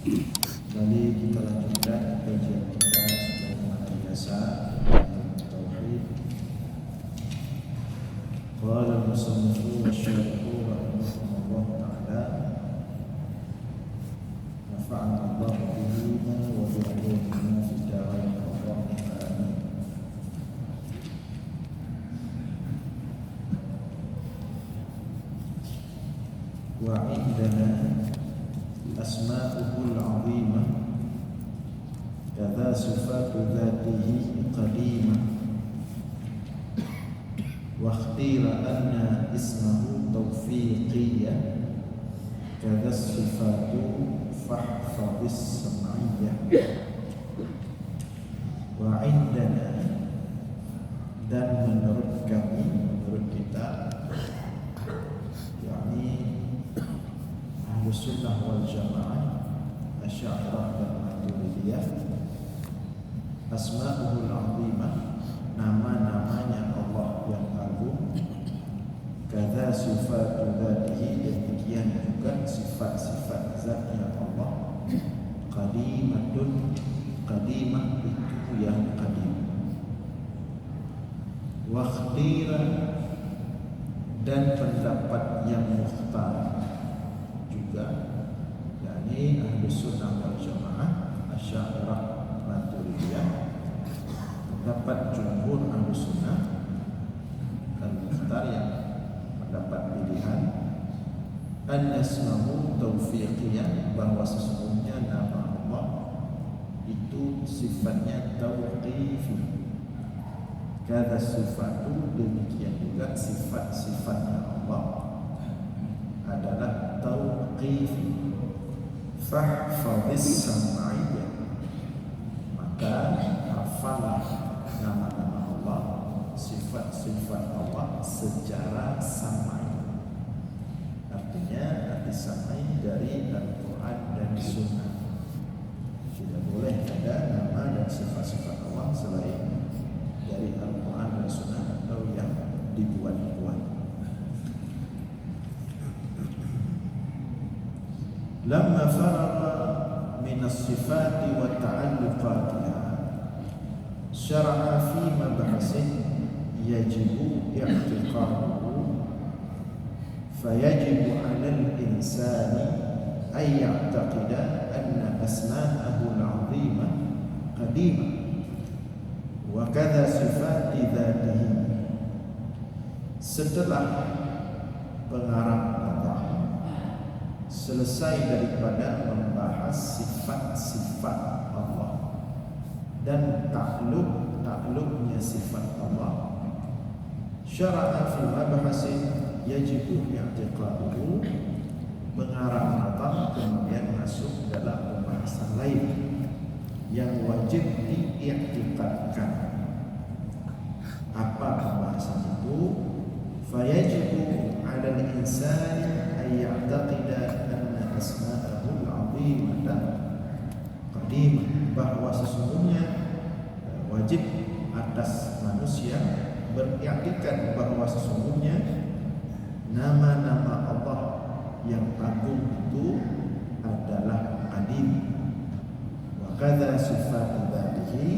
Kembali kita lanjutkan kajian kita sebagaimana biasa tentang tauhid. Qala al-musannifu wasyarihu rahimahullah ta'ala, nafa'ana Allah bihima wa bi'ulumina fid darain Allahumma amin. Wa indana asma'uhul 'azimah kadza sifatu dzatihi qadimah wa ikhtira anna ismahu tawfiqiyyah kadza sifatu fahfadhis sam'iyyah. Wa indana, dan menurut kami, menurut kita, yakni Ahlus Sunnah wal Jamaah, Asy'ariyah dan Maturidiyah, asma'uhul 'azimah, nama-namanya Allah yang agung, kadza sifatu dzatihi, demikian juga sifat-sifat zatnya Allah, qadimatun, qadimah itu yang qadim, wa ikhtira, dan pendapat yang mukhtar juga, yakni Ahlus Sunnah wal Jamaah, Asy'ariyah, Maturidiyah, pendapat jumhur Ahlus Sunnah dan mukhtar yang pendapat pilihan, an-nasmahu taufiqiyah, bahwa sesungguhnya nama Allah itu sifatnya tauqifi, kadza sifatu, demikian juga sifat-sifatnya Allah adalah tauqifi, fahfadhis sam'iyyah, maka hafalah nama-nama Allah, sifat-sifat Allah secara sam'i. Artinya arti sam'i dari Al-Quran dan Sunnah. Tidak boleh ada nama dan sifat-sifat Allah selain dari Al-Quran dan Sunnah atau yang dibuat-buat. Lamma faraqa min as-sifati wa ta'alluqatiha, syara'a fi mabhasin yajibu i'tiqaduhu, fayajibu 'alal insani ay ya'taqida anna asma'ahu al-'azimah qadimah wa kadza sifati dzatihi. Setelah pengarang selesai daripada membahas sifat-sifat Allah dan takluknya sifat Allah, syara'a fi mabhasin yajibu i'tiqaduhu, pengarang datang kemudian masuk dalam pembahasan lain yang wajib diiktikadkan. Apa pembahasan itu? Fayajibu 'alal insani ay ya'taqida anna asma'ahu al-'azimah qadimah, bahwa sesungguhnya wajib atas manusia beriktikad bahwa sesungguhnya nama-nama Allah yang agung itu adalah qadim, wa kadza sifat dzatihi,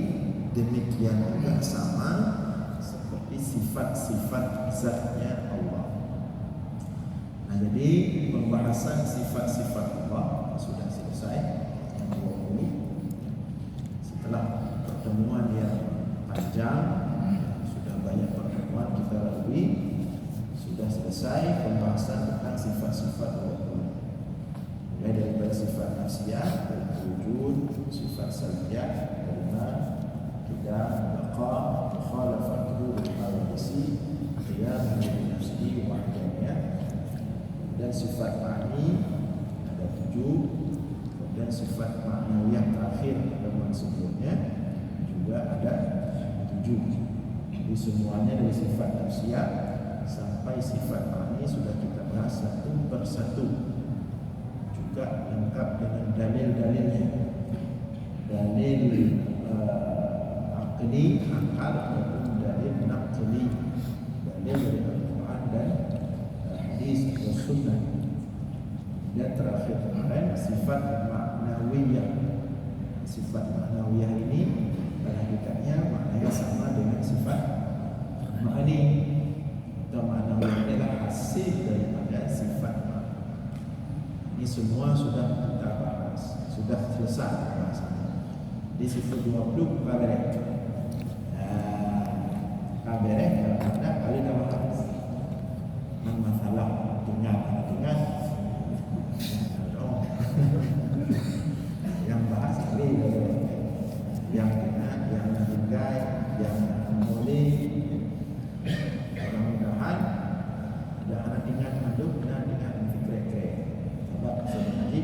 demikian juga sama seperti sifat-sifat zatnya Allah. Nah, jadi pembahasan sifat-sifat Allah sudah selesai yang 20. Setelah pertemuan yang panjang, sudah banyak pertemuan kita lalui, sudah selesai pembahasan tentang sifat-sifat Allah. Mulai daripada sifat nafsiyah, wujud, sifat salbiyah, karena tidak baqa, mukhalafatuhu bil hawadisi, qiyam bi nafsihi wahdaniyah, dan sifat ma'ni ada 7, dan sifat ma'nawiyah terakhir pertemuan sebelumnya juga ada 7. Jadi semuanya dari sifat nafsiyah sampai sifat ma'ni sudah kita bahas satu persatu, juga lengkap dengan dalil-dalilnya, dalil akli, akal, maupun dalil naqli, dalil dari Al-Quran dan hadis atau sunnah. Dan terakhir kemarin sifat maknawiyah. Sifat maknawiyah ini pada hakikatnya maknanya sama dengan sifat ma'ani. Atau maknawiyah adalah hasil daripada sifat ma'ani. Ini semua sudah kita bahas, sudah selesai bahasanya. Di sifat 20 kabarek. Kabarek kadang-kadang kali dah bahas masalah ingat. Yang bahas kali yang ingat, yang tinggai, yang boleh. Mudah-mudahan ada anak ingat hidup dan ingat fikir-fikir. Sebab sebenarnya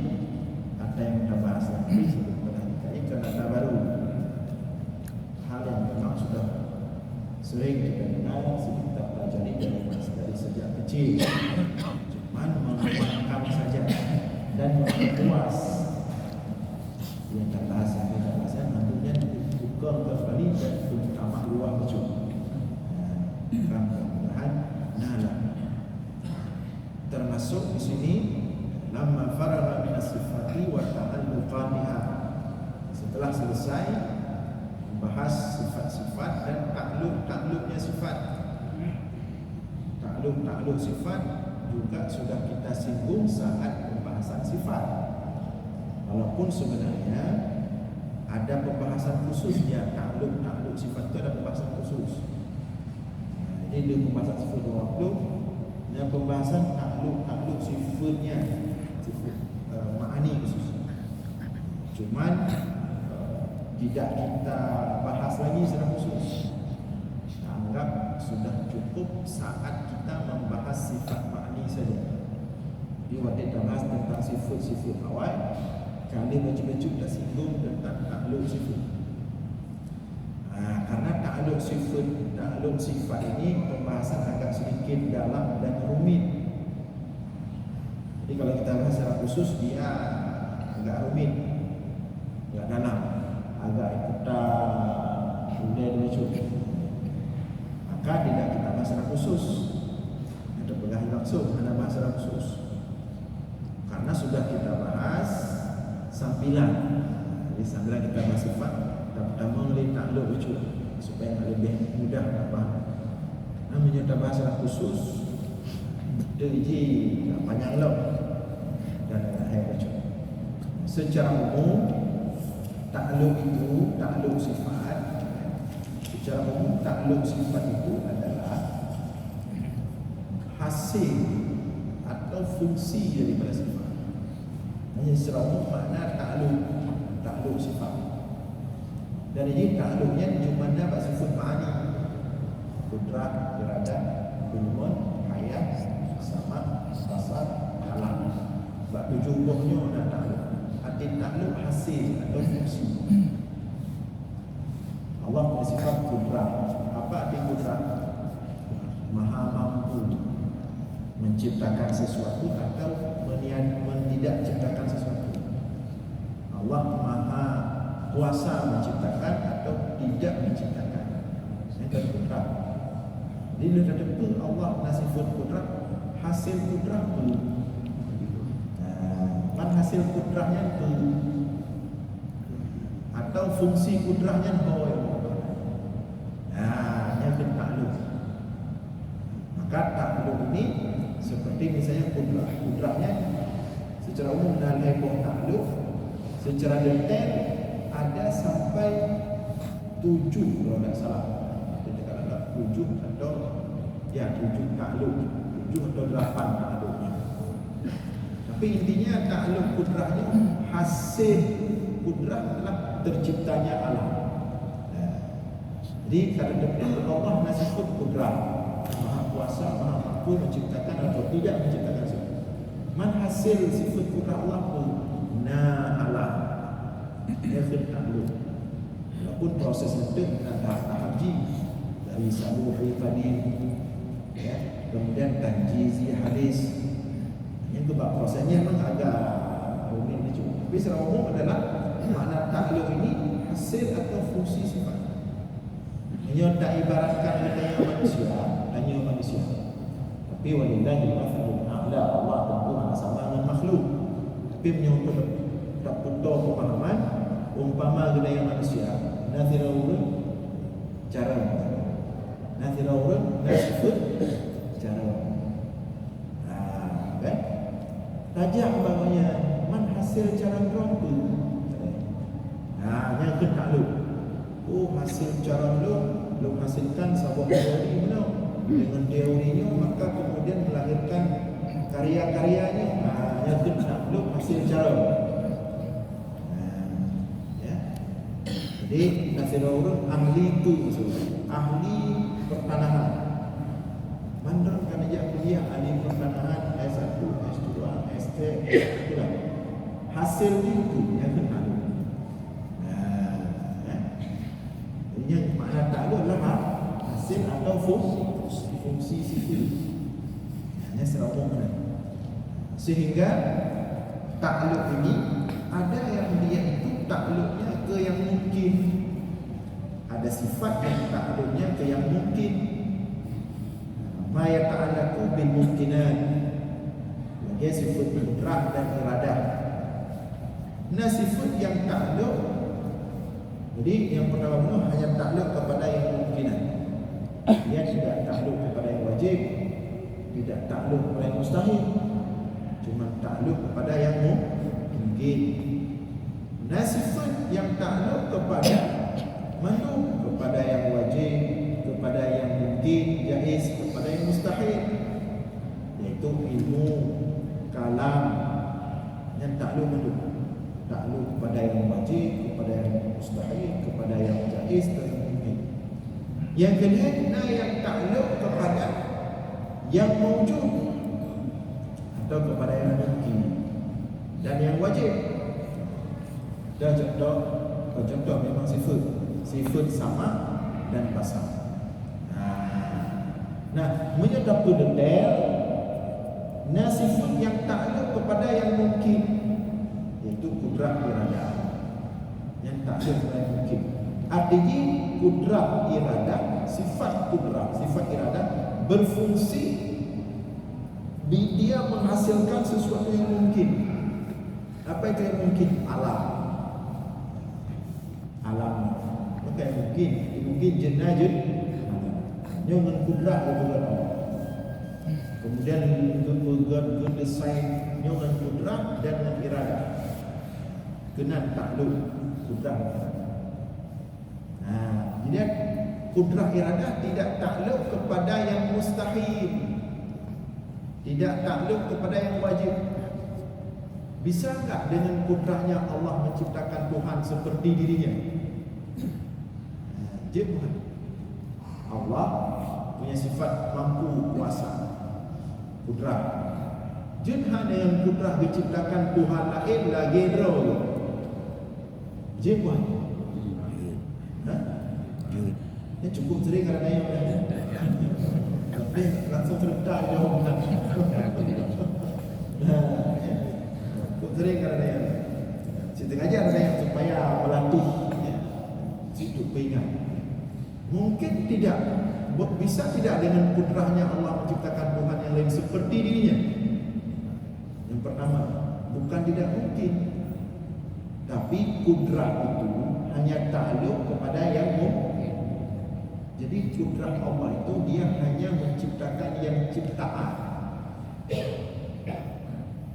ada yang kita bahas lagi sebelum berhenti kerana baru hal yang memang sudah sering kita dengar, kita pelajari dari sejak kecil. Cuman menguatkan saja dan memperluas. Yang kita bahas tentunya bukan kembali dan terutama luar kecil. Mudah-mudahan nala. Termasuk di sini lamma faragha min as-sifati wa ta'alluqaniha. Setelah selesai membahas sifat-sifat dan takluk-takluknya sifat. Takluk sifat juga sudah kita singgung saat pembahasan sifat. Walaupun sebenarnya ada pembahasan khususnya, takluk sifat itu ada pembahasan khusus. Ini di pembahasan sifat 20 dan pembahasan takluk sifatnya, sifat ma'ani khusus. Cuman tidak kita bahas lagi secara khusus. Anggap sudah cukup saat kita membahas sifat ma'ani saja. Di waktu kita bahas tentang sifat-sifat awal, kali baju-baju dah singgung tentang takluk sifat. Karena takluk sifat ini pembahasan agak sedikit dalam dan rumit. Jadi kalau kita bahas secara khusus dia agak rumit, agak dalam, agak ikutan dunia lucu. Maka tidak kita bahas secara khusus. Ada pegang langsung, ada bahas secara khusus. Karena sudah kita bahas sambilan. Jadi sambilan kita bahas sifat, pertama oleh takluk lucu supaya lebih mudah faham. Namanya kita bahas secara khusus. Dia panjang log dan akhir lucu. Secara umum takluk itu, takluk sifat. Secara umum takluk sifat itu adalah hasil atau fungsi daripada sifat. Hanya secara umum makna takluk sifat. Dan ini takluknya cuma dapat sifat ma'ani. Kudrat, iradah, ilmun, hayat, sama, basar, kalam. Sebab tujuh buahnya nak takluk. Arti takluk hasil atau fungsi. Allah punya sifat kudrat. Apa arti kudrat? Maha mampu menciptakan sesuatu atau tidak ciptakan sesuatu. Allah maha kuasa menciptakan atau tidak menciptakan. Itu kudrat. Jadi dia kata Allah nasifut kudrat, hasil kudrat tu. Man hasil kudratnya tu atau fungsi kudratnya boleh. Yang takluk. Maka takluk ini seperti misalnya kudratnya secara umum dalam level takluk secara detail ada sampai 7 kalau tidak salah. Kita kata 7 atau 7 takluk, 7 atau 8 takluknya. Tapi intinya takluk kudrahnya hasil kudrah adalah terciptanya alam. Jadi kalau depan Allah nasifut kudrah, maha kuasa, maha mampu menciptakan atau tidak menciptakan sesuatu. Man hasil sifat kudrah Allah pun Allah. Akhir takluk. Walaupun proses itu tahap-tahap dari saluhi tadi, kemudian tanjizi hadis. Yang kedua prosesnya memang agak rumit ni cuma. Tapi secara umum adalah makna takluk ini hasil atau fungsi sifat. Hanya tak ibaratkan hanya manusia. Tapi walillahil mathalul a'la, Allah tentu sama dengan makhluk. Tapi menyangkut tak putar pemahaman umpama gaya manusia nathira urun cara nathira urun nasifut cara kan tajak bagaimana man hasil cara berapa yang ke takluk hasil cara lu hasilkan sebuah teori dengan teorinya maka kemudian melahirkan karya-karyanya yang ke takluk hasil cara jadi nasir orang ahli itu maksudnya ahli pertanahan mandor kan aja kuliah ahli pertanahan S1, S2, S3 itulah hasil itu yang kenal yang makna takluk adalah hasil atau fungsi sipil hanya serabungkan sehingga takluk ini ada yang dia itu takluknya ke yang mungkin ada sifat yang takluknya ke yang mungkin ma yata'allaqu bil mumkinat sebagai sifat qudrah dan iradah. Nah sifat yang takluk jadi yang pertama hanya takluk kepada yang mungkinan dia tidak takluk kepada yang wajib tidak takluk kepada yang mustahil cuma takluk kepada yang mungkin. Nah sifat yang takluk kepada makhluk kepada yang wajib kepada yang mungkin jaiz kepada yang mustahil yaitu ilmu kalam yang takluk makhluk takluk kepada yang wajib kepada yang mustahil kepada yang jaiz dan yang mungkin. Yang kedua yang takluk kepada yang mawjud atau kepada yang mungkin dan yang wajib. Dan contoh memang sifat sama dan pasang. Nah, menyatakan detail nah sifat yang takluk kepada yang mungkin yaitu kudrah iradah yang takluk kepada yang mungkin. Artinya kudrah iradah sifat iradah berfungsi dia menghasilkan sesuatu yang mungkin. Apa itu yang mungkin? Alam maka mungkin jenajah dengan kudrah kepada Allah. Kemudian good design dengan kudrah dan dengan iradah kena takluk kudrah. Jadi kudrah iradah tidak takluk kepada yang mustahil, tidak takluk kepada yang wajib. Bisa enggak dengan kudrahnya Allah menciptakan Tuhan seperti dirinya? Bukan. Allah punya sifat mampu kuasa kudrah. Jenha dengan kudrah diciptakan Tuhan lain lagi roh. Bukan. Ya cukup sering kerana yang langsung terletak jawapan. Sering kerana yang setengahnya ada yang supaya melatih hidup ingat. Mungkin tidak bisa tidak dengan kudrahnya Allah menciptakan Tuhan yang lain seperti dirinya. Yang pertama bukan tidak mungkin, tapi kudrah itu hanya takluk kepada yang mungkin. Jadi kudrah Allah itu dia hanya menciptakan yang ciptaan.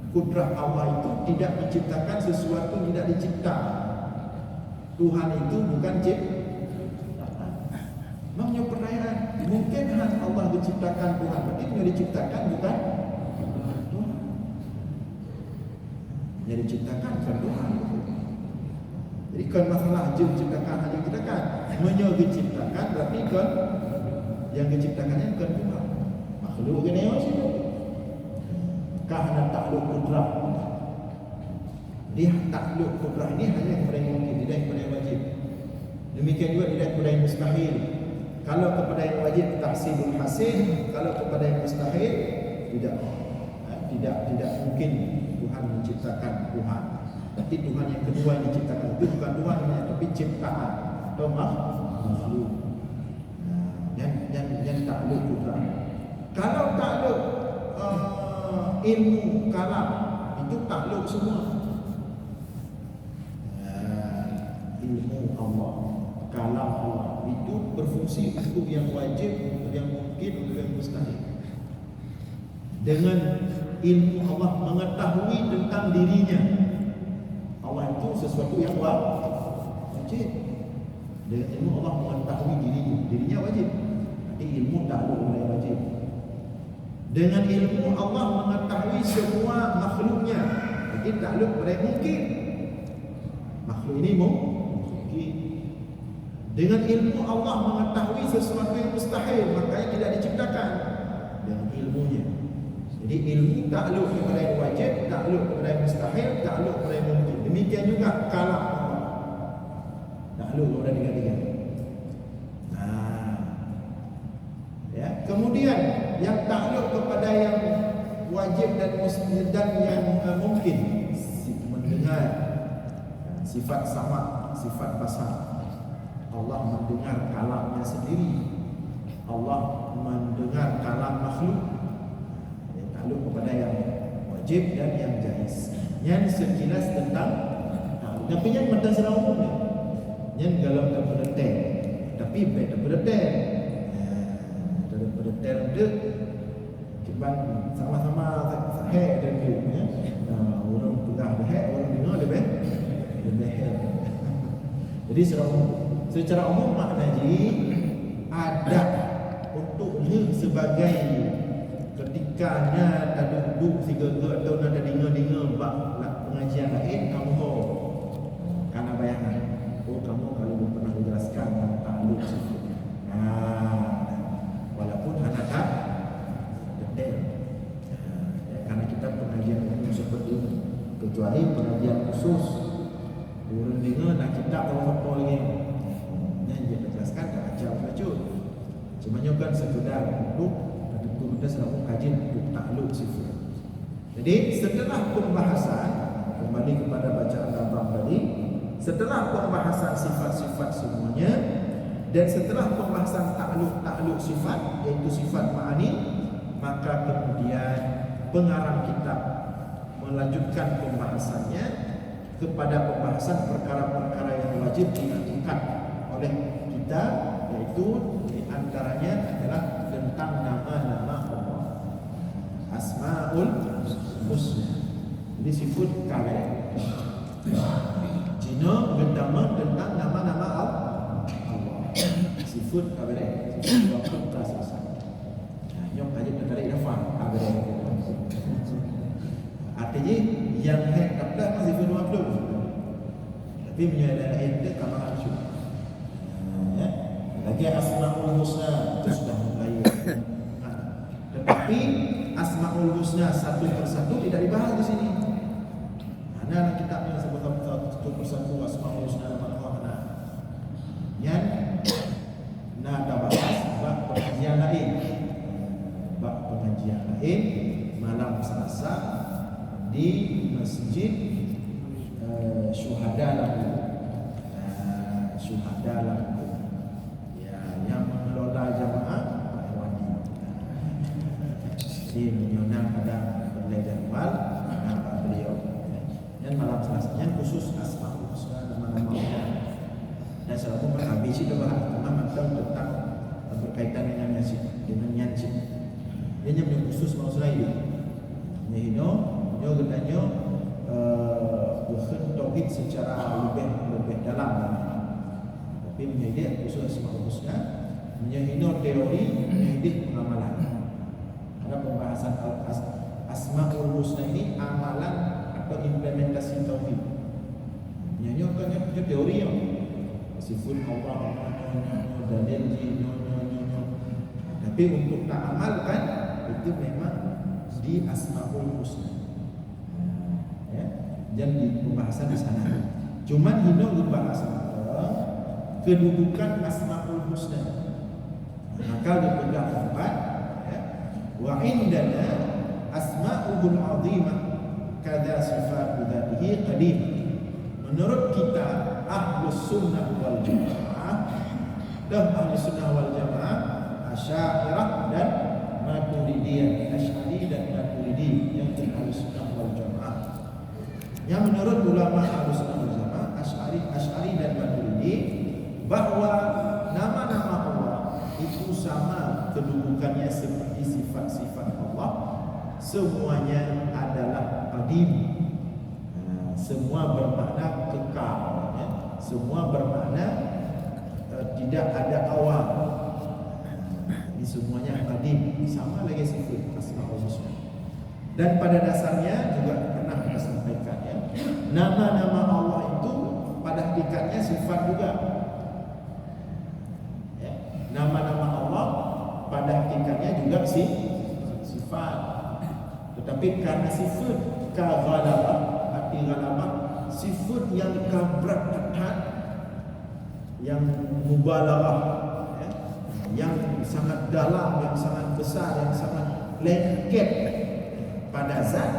Kudrah Allah itu tidak menciptakan sesuatu yang tidak dicipta. Tuhan itu bukan ciptaan. Maknanya pertanyaan, mungkin Allah menciptakan Tuhan, berarti yang diciptakan bukan Tuhan. Yang diciptakan bukan Tuhan. Jadi kan masalah diciptakan hanya diciptakan, diciptakan berarti kan yang diciptakannya bukan Tuhan. Makhluk gini macam itu. Karena takluk kudrah. Dia takluk kudrah ini hanya kepada yang mungkin, tidak kepada yang wajib. Demikian juga tidak kepada yang mustahil. Kalau kepada yang wajib tahsilul hasil, kalau kepada yang mustahil tidak mungkin Tuhan menciptakan Tuhan. Tapi Tuhan yang kedua yang diciptakan itu bukan Tuhan, tapi ciptaan atau makhluk. Yang takluk kudrah. Kalau takluk ilmu kalam itu takluk semua. Allah, kalam Allah itu berfungsi untuk yang wajib, untuk yang mungkin, untuk yang mustahil. Dengan ilmu Allah mengetahui tentang dirinya, Allah itu sesuatu yang wajib. Dengan ilmu Allah mengetahui dirinya wajib. Jadi ilmu takluk oleh wajib. Dengan ilmu Allah mengetahui semua makhluknya, jadi takluk oleh mungkin. Makhluk ini mungkin. Dengan ilmu Allah mengetahui sesuatu yang mustahil, makanya tidak diciptakan. Dengan ilmunya. Jadi ilmu takluk kepada yang wajib, takluk kepada yang mustahil, takluk kepada yang mungkin. Demikian juga kalam Allah. Takluk kepada tiga-tiga. Ya. Kemudian yang takluk kepada yang wajib dan mustahil dan yang mungkin, mendengar, sifat sama, sifat basar. Allah mendengar kalamnya sendiri. Allah mendengar kalam makhluk. Takluk kepada yang wajib dan yang jaiz. Yang sekilas tentang takluk. Tapi yang mata serah umumnya, yang galau tak berdetail. Tapi baik tak berdetail. Berdetail dia kiban sama-sama sahih dan dia. Orang pegang dah, orang dengar lebih hal. Jadi secara umum makna jadi ada untuk dia sebagai ketikanya tak duduk sigaga atau nak dengar bab pengajian lain kamu tahu karena bayangan kamu kalau pernah dijelaskan tentang takluk sifat. Walaupun anak tak detail. Karena kita pengajian umum seperti itu, kecuali pengajian khusus orang dengar nak kita tahu apa lagi yang dia jelaskan tak acau-acau. Cuma kan sekedar untuk kita selalu kaji untuk takluk sifat. Jadi setelah pembahasan, kembali kepada bacaan abang tadi, setelah pembahasan sifat-sifat semuanya dan setelah pembahasan takluk sifat, yaitu sifat ma'ani, maka kemudian pengarang kitab melanjutkan pembahasannya kepada pembahasan perkara-perkara yang wajib dilakukan oleh kita, yaitu diantaranya adalah tentang nama-nama Allah, Asmaul Husna. Jadi sifat kalian Cina bernama tentang nama-nama Allah. Sifat kalian sifat waktu tak selesai. Yang kaji tertarik nafas kalian. Artinya yang hak tak masih sifat waktu. Tapi menyadari ayat kamar asyuk. Lagi Asmaul Husna itu sudah mulai. Tetapi Asmaul Husna satu persatu tidak dibahas di sini. Mana kitabnya sebutkan satu persatu Asmaul Husna mana? Yang nak bahas bab pengajian lain. Bab pengajian lain malam Selasa di Masjid Syuhada Lampung. Syuhada Lampung. Yang mengelola jamaah Pak Irwandi. Jadi menyonang pada belajar mal Pak beliau. Dan malam Selasa yang khusus Asmaul Husna nama-nama Allah. Dan selalu berhabis itu bahas tentang berkaitan dengan nyanyi. Dia yang khusus masalah ini. Nyahino, nyo gendanya bukan tauhid secara lebih dalam. Tapi menjadi khusus Asmaul Husna, menjadi teori, menjadi pengamalan. Ada pembahasan Asmaul Husna ini amalan atau implementasi tauhid. Menjadi kan teori yang sifat Allah, dalil tapi untuk tak amalkan itu memang di Asmaul Husna. Ya, dan di pembahasan di sana. Cuman hino dibahas kedudukan Asmaul Husna. Maka dipegang empat, ya. Wa indana asma'ul azimah kadza sifatu dzatihi qadim. Menurut kita Ahlus Sunnah wal Jamaah dan Ahlus Sunnah wal Jamaah Asy'ariyah dan Maturidiyah, Asy'ari dan Maturidi yang Ahlus Sunnah wal Jamaah. Yang menurut ulama Ahlus Sunnah wal Jamaah Asy'ari dan Maturidi bahwa nama-nama Allah itu sama kedudukannya seperti sifat-sifat Allah, semuanya adalah qadim. Semua bermakna kekal, ya. Semua bermakna tidak ada awal. Ini semuanya qadim, sama lagi sifat Asmaul Husna. Dan pada dasarnya juga pernah kita sampaikan, ya, nama-nama Allah itu pada hakikatnya sifat juga. Ya, nama-nama Allah pada hakikatnya juga sifat. Tetapi karena sifat kaghalabah, arti ghalabah, sifat yang kabrak ketat, yang mubalaghah, ya, yang sangat dalam, yang sangat besar, yang sangat lengket pada zat,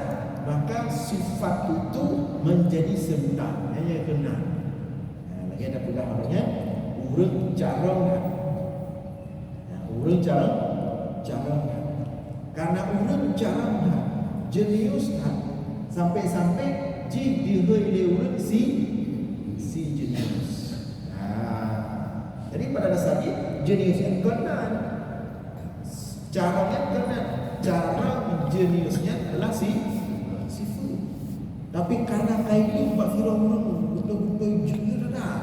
maka sifat itu menjadi sebutan, hanya kenal. Lagi ada udahannya, urang carong, urang carong. Karena urang carong jenius sampai-sampai jik dihoi urang si jenius. Jadi pada dasarnya jeniusnya kenal, caranya kenal, cara jeniusnya adalah sifat. Tapi karena kaitu Pak Firaun betul-betul jenius dah,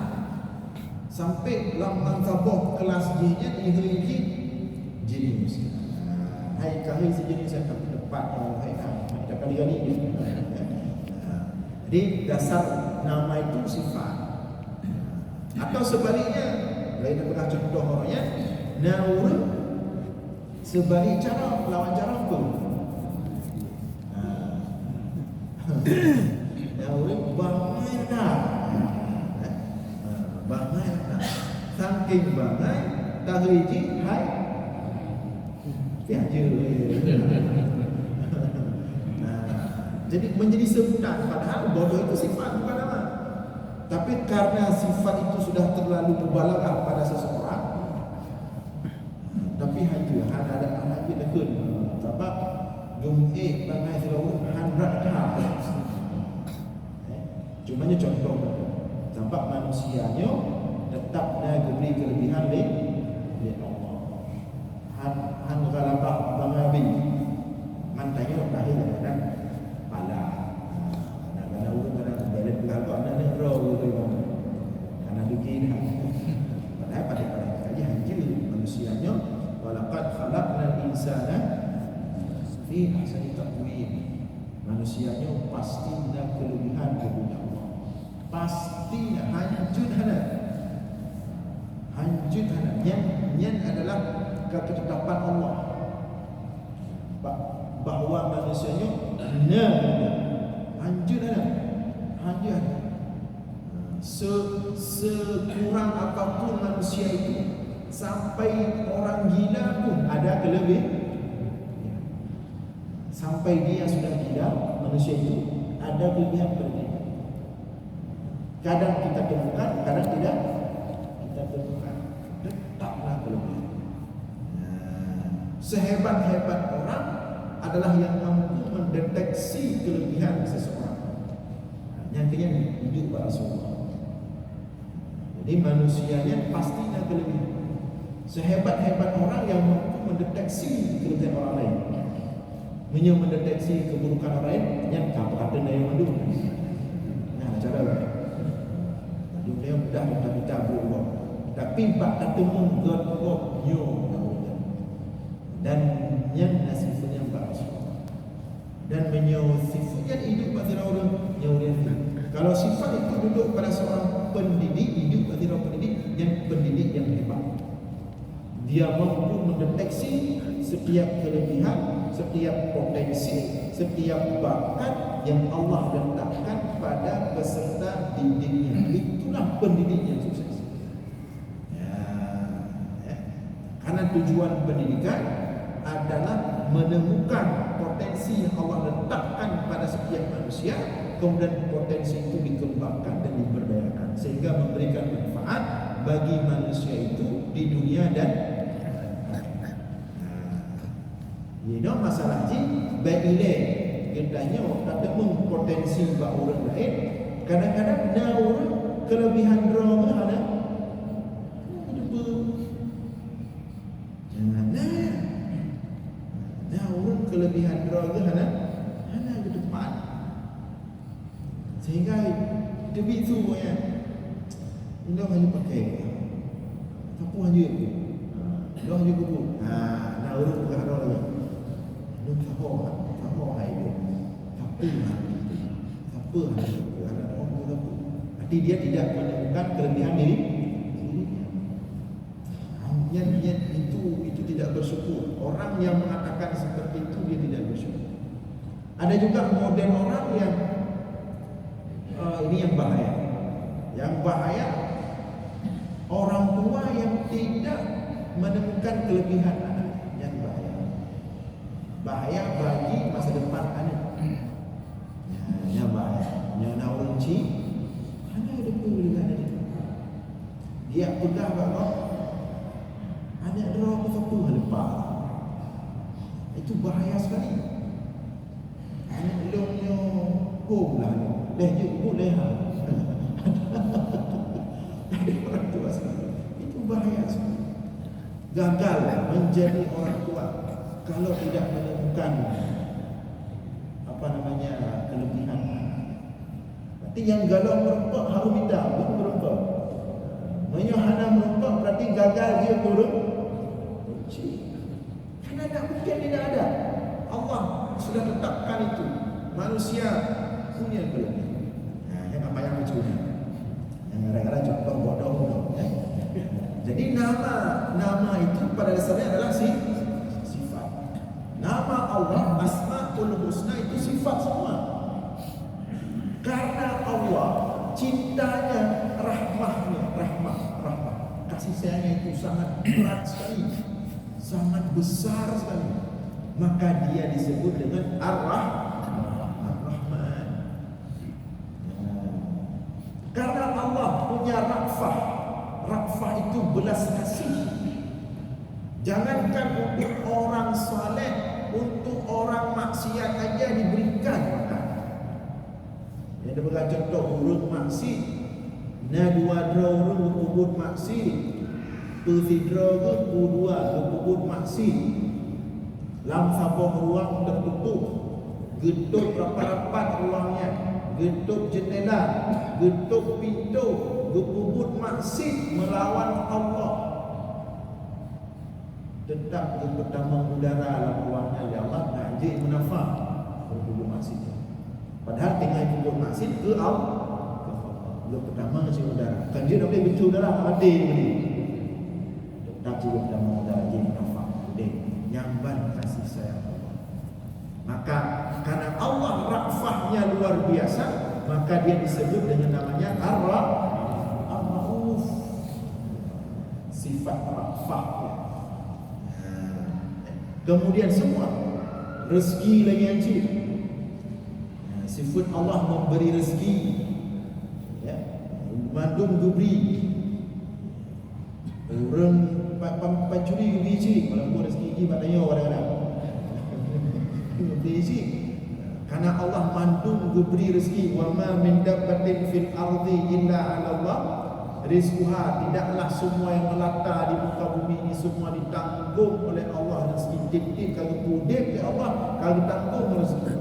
sampai lambang sabah kelas J-nya dihoi jenius. Hai kali sejenis yang tak tepat yang ada kali-kali ni. Jadi dasar nama itu sifat. Atau sebaliknya, lain pernah contoh orangnya, naur sebalik cara lawan cara pun. Naur bangai dah. Bangai dah. Saking bangai tahiji hai tiada. Jadi menjadi sebutan, padahal bodoh itu sifat bukan nama. Tapi karena sifat itu sudah terlalu mubalaghah pada seseorang, tapi hanya ada anak kita kun sebab jum'ih bangai selalu handrak dah. Cumanya contoh, sebab manusianya tetap dah diberi kelebihan oleh Allah. Han galabah bangabi mantanya lahir dan pala. Kadang-kadang urang kadang balik berlaku anak ni roh tu karena bikin padahal pada kali hancur manusianya walaqad khalaqnal insana fi ahsani taqwim. Manusianya pasti ada kelebihan kepada Allah. Pasti hancur yang adalah ketetapan Allah bahawa manusianya hancur. Sekurang apapun manusia itu, sampai orang gila pun ada kelebihan. Sampai dia sudah gila, manusia itu ada kelebihan berbeda. Kadang kita temukan, kadang tidak kita temukan. Tetaplah kelebihan. Sehebat-hebat orang adalah yang mampu mendeteksi kelebihan seseorang. Nyatanya hidup pada Rasulullah. Jadi manusianya pasti ada kelebihan. Sehebat-hebat orang yang mampu mendeteksi kelebihan orang lain, mendeteksi keburukan orang lain, yang kata yang mendung. Nah, cara dunia mudah kita berubah. Tapi bak ketemu God nyo dan yang nasibnya bagus dan menyosifatnya hidup pada orang yang kalau sifat itu duduk pada seorang pendidik, hidup pada seorang pendidik yang hebat. Dia mampu mendeteksi setiap kelebihan, setiap potensi, setiap bakat yang Allah letakkan pada peserta didiknya. Itulah pendidik yang sukses. Karena tujuan pendidikan adalah menemukan potensi yang Allah letakkan pada setiap manusia, kemudian potensi itu dikembangkan dan diberdayakan sehingga memberikan manfaat bagi manusia itu di dunia dan masalah ji baile kitanya kata potensi bak orang lain kadang-kadang naur kelebihan drama ada Sehingga demi itu ya, anda hanya pakai apa hanya anda hanya kubu. Nah urut bukan ada lagi. Anda tahu hai dia. Apa anak orang itu? Arti dia tidak menemukan kelebihan diri. Yang itu tidak bersyukur. Orang yang mengatakan seperti itu dia tidak bersyukur. Ada juga model orang yang ini yang bahaya. Yang bahaya orang tua yang tidak menemukan kelebihan anak. Yang bahaya. Bahaya bagi masa depan anak. Yang bahaya. Yang nak uji anak ada kelebihan itu. Dia pegang bapak. Anak dia apa satu lepas. Itu bahaya sekali. Anak dia lah. Leh juga leha. Orang tua sekali. Itu bahaya sekali. Gagal menjadi orang tua kalau tidak menemukan kelebihan. Berarti yang galau merempak harus minta pun merempak. Menyohana merempak berarti gagal dia turun. Karena tak mungkin tidak ada. Allah sudah tetapkan itu. Manusia punya kelebihan. Yang apa yang mencuri? Yang kadang-kadang contoh bodoh. Jadi nama itu pada dasarnya adalah sifat. Nama Allah Asmaul Husna itu sifat semua. Karena Allah cintanya, rahmah, kasih sayangnya itu sangat berat sekali, sangat besar sekali. Maka dia disebut dengan Ar-Rahman. Karena Allah punya rafah. Rafah itu belas kasih. Jangankan untuk orang saleh, untuk orang maksiat aja diberikan maka. Yang dia contoh urut maksiat, na dua urut kubut maksiat, persidra ke dua kubut maksiat. Lam sabah ruang tertutup, getuk rapat-rapat ruangnya, getuk jendela, getuk pintu, gebubut maksiat melawan Allah. Tetap ke pertama udara dalam ruangnya ya Allah najis munafak gebubut maksiat. Padahal tinggal gebubut maksiat ke Allah. Ke pertama ngasih udara. Kan dia nak boleh betul udara mati ni. Tetap juga pertama udara jadi munafak. Nyamban kasih sayang Allah. Maka karena Allah rafahnya luar biasa, maka dia disebut dengan namanya Ar-Rauf. Sifat rafahnya. Kemudian semua rezeki lagi yang cik. Sifat Allah memberi rezeki. Ya, mandum dubri. Orang pancuri gigi cik, kalau gua rezeki gigi matanya orang-orang. Gigi cik. Karena Allah mandum dubri rezeki. Wa ma min dabbatin fil ardi illa 'ala Allah rizquha. Tidaklah semua yang melata di muka bumi ini semua ditanggung oleh Allah. Rezeki tip-tip kalau pudip ya Allah, kalau ditanggung rezeki.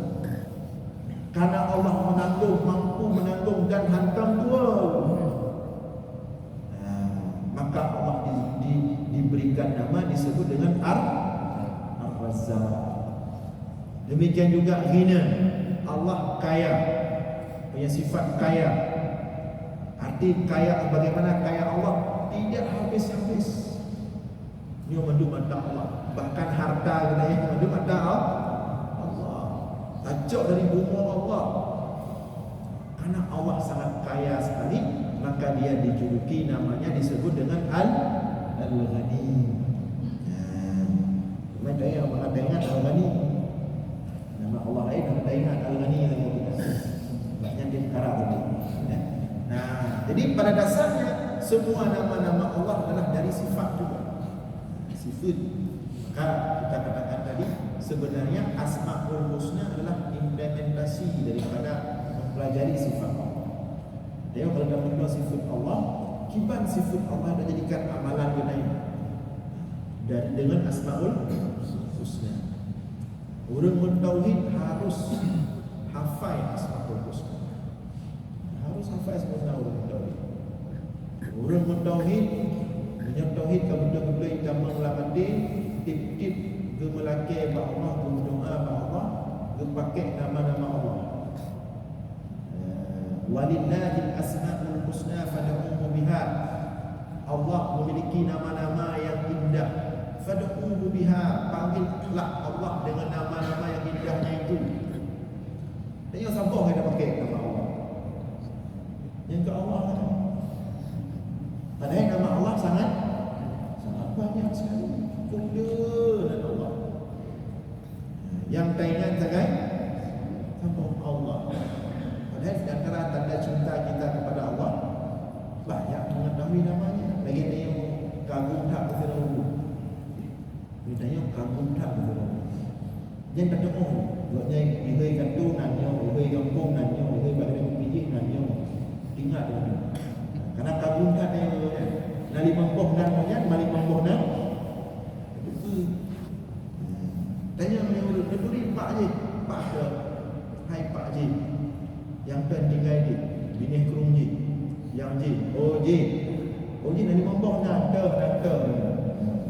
Karena Allah menanggung, mampu menanggung dan hantam dua. Maka Allah diberikan nama disebut dengan Ar-Razzaq. Demikian juga ghina. Allah kaya, punya sifat kaya. Arti kaya bagaimana kaya Allah? Tidak habis-habis. Dia madu mata Allah. Bahkan harta kita madu mata Allah. Tajak dari bumi Allah. Karena Allah sangat kaya sekali, maka dia dijuluki namanya disebut dengan Al-Ghani. Macam yang mengata ingat Al-Ghani. Nama Allah lain mengata ingat Al-Ghani yang kita. Banyak di perkara tadi. Nah, jadi pada dasarnya semua nama-nama Allah adalah dari sifat juga. Sifat. Maka kita katakan tadi sebenarnya Asmaul Husna adalah implementasi daripada mempelajari sifat Allah. Dia kalau dah mengenal sifat Allah, kiban sifat Allah dah jadikan amalan yang lain. Dan dengan Asmaul Husna. Orang bertauhid harus hafal Asmaul Husna. Orang mentauhid, menyentauhid ke benda-benda yang mengelamati, tip-tip ke melaki ba Allah, ke berdoa ba Allah, ke pakai nama-nama Allah. Walillahil asmaul husna fad'uhu biha. Allah memiliki nama-nama yang indah. Fad'uhu biha, panggillah Allah dengan nama-nama yang indahnya itu. Dan yang sabar kita pakai nama Allah. Yang ke Allah kan. Padahal nama Allah sangat banyak sekali. Kuda dan Allah. Yang taingan sangat sama Allah. Padahal di antara tanda cinta kita kepada Allah, banyak mengetahui namanya. Lagi dia yang kagum tak berfirman. Dia yang kagum tak berfirman. Yang tak tahu, buatnya ihai kantu nanyo, ihai kampung nanyo, ihai bagian pijik nanyo. Tinggal dia. Karena kagum tak dia nali mampoh dan banyak, mali mampoh dan. Tanya dia beri Pak Haji, Pak ke, hai Pak Haji. Yang kan tinggal di bini kerung ji, yang ji, oh ji nali mampoh dan ter.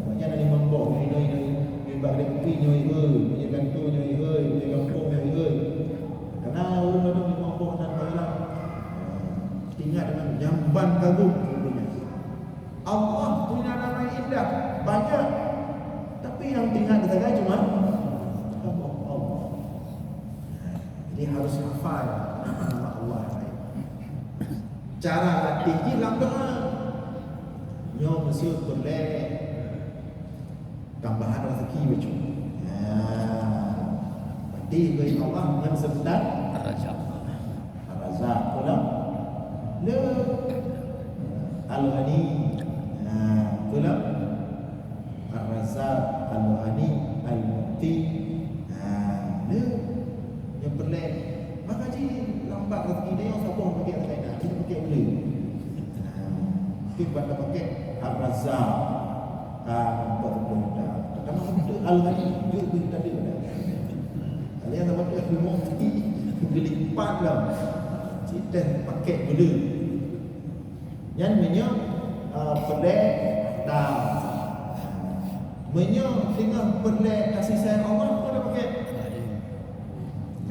Banyak nali mampoh, ini bagi kopi nyoi punya kantu nyoi punya kampung nyoi. Karena orang nali mampoh dan bagilah. Ingat dengan jamban kagum punya. Allah punya nama indah banyak, tapi yang tinggal di tengah cuma Allah. Jadi harus hafal nama Allah. Cara latih dalam doa. Nyo mesti boleh tambahan rezeki macam. Berarti bagi Allah dengan sebenar Ar-Razzaq pula. Le Al-Ghani. Pula Ar-Razzaq, Al-Ghani, Al-Mu'ti. Le yang perlek. Maka ji lambat rezeki dia yang sabar pakai kena. Kita pakai boleh. Kita pakai Ar-Razzaq. Betul-betul. Pertama betul Al-Ghani juga kita tadi ada. Kalian sama tu Al-Mu'ti berlipat lah. Kita pakai boleh. Yang minyak pedek dah. Minyak dengan pedek kasih sayang Allah pun dah pakai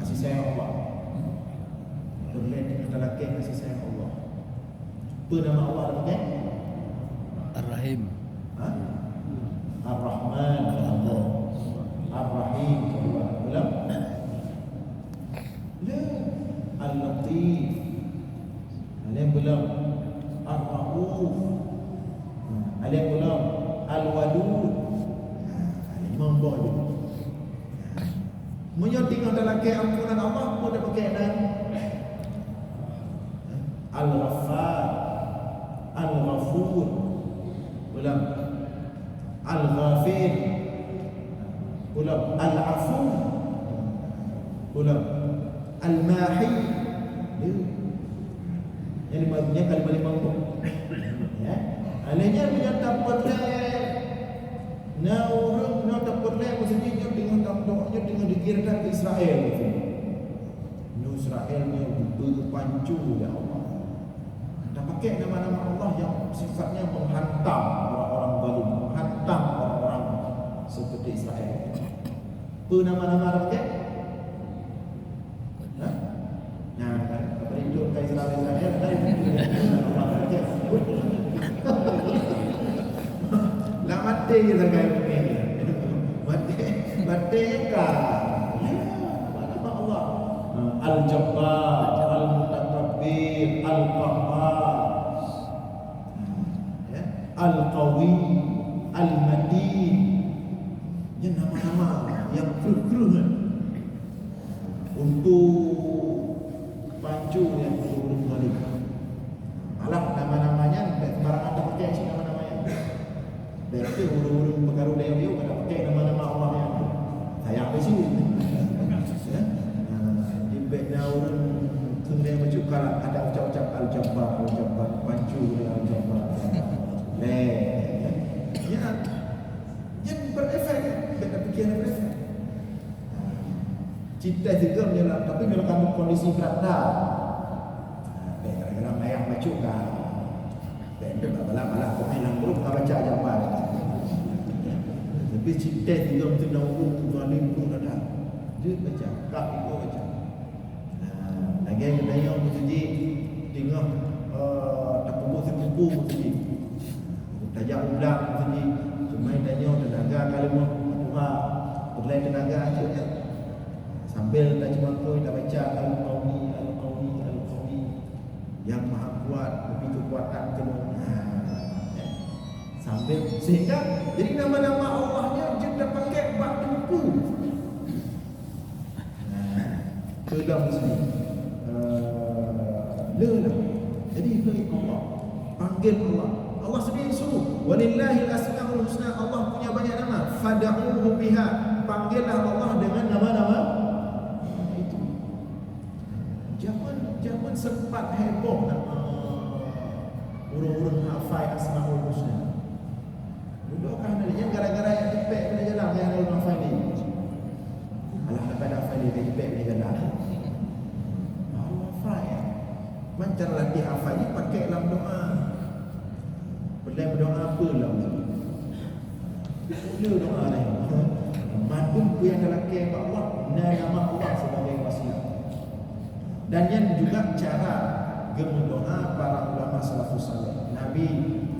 kasih sayang Allah. Pedek dengan lelaki kasih sayang Allah. Apa nama Allah dah pakai? Ar-Rahim. Ar-Rahman, Ar-Rahim. Belum? Al-Latif. Yang belum? Ar-Rauf. Yang belum? Al-Wadud. Membawa dia. Menyoting adalah ke ampunan Allah pun dah pakai dan Al-Ghaffar, Al-Ghafur. Belum? Al-Ghafir. Belum? Al-Afu. Belum? Al-Mahi. Yang lima kalimat lima pun. Ya. Alanya menyata perlek. Nah orang nak perlek maksudnya dengan doanya dengan dikirakan ke Israel. New Israel ni berpancu ya Allah. Dah pakai nama-nama Allah yang sifatnya menghantam orang-orang zalim, menghantam orang-orang seperti Israel. Apa nama-nama dah pakai? Nah, apa itu kait Israel dari Allah pakai. Lah mati je sangat ini. Mati ka. Nama Allah. Al-Jabbar, Al-Mutakabbir, Al-Qahhar. Ya, Al-Qawi, Al-Matin. Ini nama-nama yang kru-kru untuk pancu yang turun balik. Malah nama-namanya barang ada pakai sih nama-namanya. Berarti urung-urung pengaruh dia pada pakai nama-nama Allah yang saya apa sih? Ya. Di backnya urung kemudian mencukup ada ucap-ucap Al-Jabbar, Al-Jabbar, pancu Al-Jabbar. Ya. Yang berefek, kita fikir berefek. Cinta juga menyelam, tapi dalam kondisi berada. Kadang-kadang ayam macam kan. Dan malah kau hilang grup kau baca jawapan. Tapi cerita tiga betul nak urut zalim pun ada. Dia baca, kak itu baca. Lagi yang tanya bertuji tengah tak kubur sepupu bertuji. Tajak ulang bertuji. Cuma tanya tenaga kalimah Tuhan berlain tenaga aja. Sambil tak cuma kau dah baca Al-Qawi yang maha kuat, lebih kekuatan kedua. Sambil sehingga jadi nama-nama Allahnya dia dah pakai bak tempu. Kedah sini. Lelah. Jadi bagi Allah, panggil Allah. Allah sendiri suruh, walillahil asmaul husna. Allah punya banyak nama. Fad'uhu biha. Panggillah Allah dengan nama-nama itu. Zaman sempat heboh nama urung-urung hafai asmaul husna. Dulu kan adanya gara-gara yang dipek pada jalan yang ada hafai ni. Alah dapat hafai dia dipek pada jalan. Hafai. Macam latih hafai ni pakai dalam doa. Boleh berdoa apa lah? Boleh doa ni. Madun ku yang lelaki Allah, nama Allah sebagai wasilah. Dan yang juga cara berdoa para ulama salafus saleh. Nabi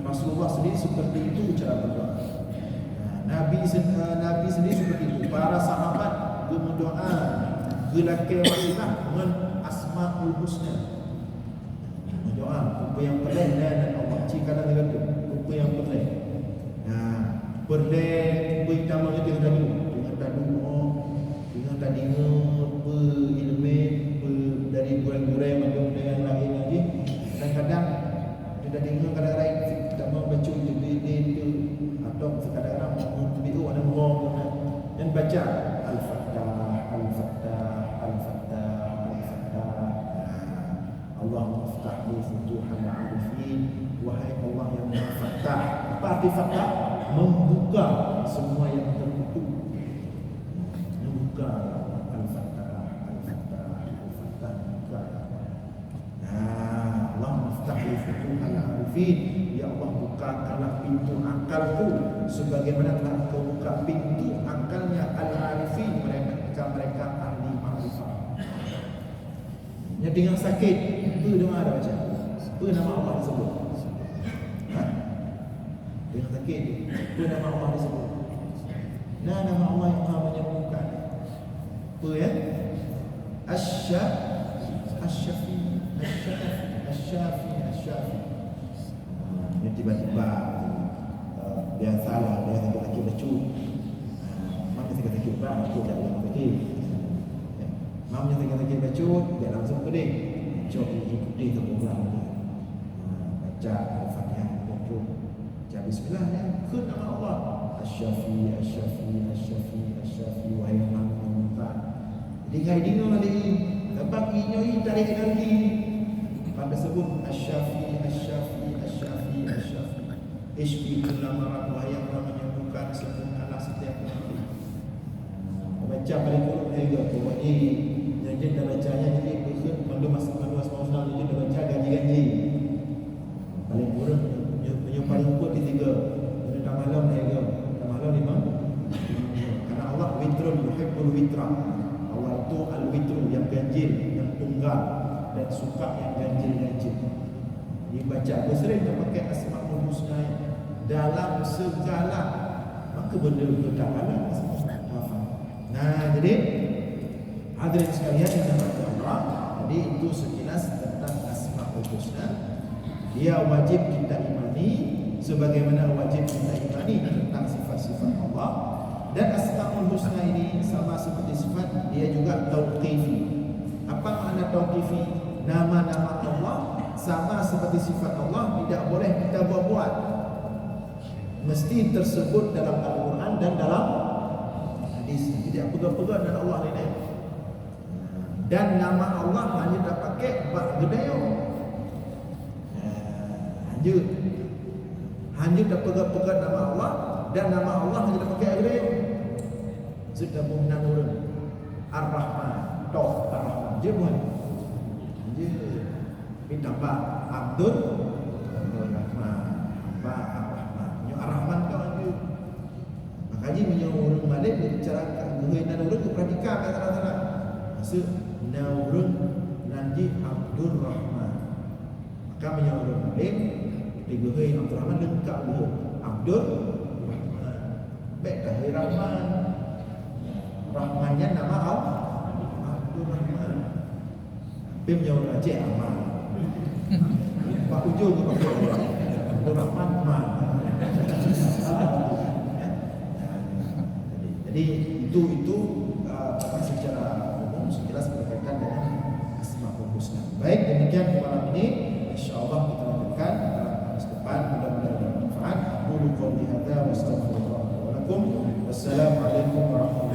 Rasulullah sendiri seperti itu cara berdoa. Nabi sendiri seperti itu. Para sahabat berdoa gelake wasilah dengan asmaul husna. Berdoa apa yang pelan dan Allah cikana dengan tu. Apa yang pelan. Pelan beritamu itu dengan tadi berilmu dari gurau-gurau macam yang lain lagi. Kadang-kadang dia dengar kadang-kadang tak mau baca itu atau kadang-kadang mau itu ada ngomong dan baca al-fattah Allah muftah li futuhal arifin. Wahai Allah yang Maha Fattah. Apa arti fattah? Membuka semua yang tertutup. Membuka Allah muftah li futuhal arifin. Ya Allah, bukakanlah pintu akalku sebagaimana telah Kau buka pintu akalnya al-arifin, mereka ahli ma'rifah. Yang dengan sakit itu doa ada baca. Apa nama Allah disebut? Dengan sakit apa nama Allah disebut? Nama Allah yang Maha menyembuhkan. Apa ya? Asy-Syafi. Yang tiba-tiba biasalah dia sakit kaki lecut. Mak sakit kaki lebat, aku tak boleh pergi. Mak sakit kaki lecut, dia langsung keding. Cok ikuti ke pulang dia. Baca Al-Fatihah, baca bismillah ya. Ke nama Allah. Asy-Syafi, wahai yang Maha menyembuhkan. Jadi kai dino nanti sebab inyoi tarik energi. Pada sebut Asy-Syafi. Ishfi kulla marad, wahai yang Maha menyembuhkan sembuhkanlah setiap penyakit. Baca paling kurang juga buat ni janji dah bacanya jadi berkut pandu semua jadi dah baca gaji. Paling kurang punya paling kuat di 3. Dah malam juga. Dah malam 5. Karena Allah witrun yuhibbul witra. Allah itu al-witru yang ganjil, yang tunggal dan suka yang ganjil. Dibaca bersering dan pakai asmaul husna dalam segala maka benda tak kalah. Nah, jadi hadirin sekalian yang dirahmati Allah, jadi itu sekilas tentang asmaul husna. Dia wajib kita imani sebagaimana wajib kita imani tentang sifat-sifat Allah. Dan asmaul husna ini sama seperti sifat, dia juga tauqifi. Apa makna tauqifi? Nama-nama Allah sama seperti sifat Allah tidak boleh kita buat-buat. Mesti tersebut dalam Al-Quran dan dalam hadis. Tidak pegang-pegang dengan Allah ni. Dan nama Allah hanya dah pakai bak gedayo. Hanya dah pegang-pegang nama Allah dan nama Allah hanya dah pakai gedayo. Sudah mengenal orang Ar-Rahman, Toh Ar-Rahman. Dia pun minta Pak Abdul Rahman. Ar-Rahman. Nyo Ar-Rahman kau ada. Makanya menyorong Malik berbicara dengan orang tu perhatikan kata-kata. Maksud naurun nanti Abdul Rahman. Maka menyorong Malik digerai Abdul Rahman lengkap dulu. Abdul Rahman. Baik dah Rahman. Rahmannya nama Abdul Rahman. Dia menyorong Aceh Ahmad. Pak ujung ke Pak Abdul Rahman Man. Jadi itu secara umum sejelas berkaitan dengan Asmaul Husna. Baik, demikian malam ini. InsyaAllah kita lanjutkan dalam depan. Mudah-mudahan bermanfaat. Qulu qouli hadza wa astaghfirullah wa lakum. Wassalamualaikum warahmatullahi wabarakatuh.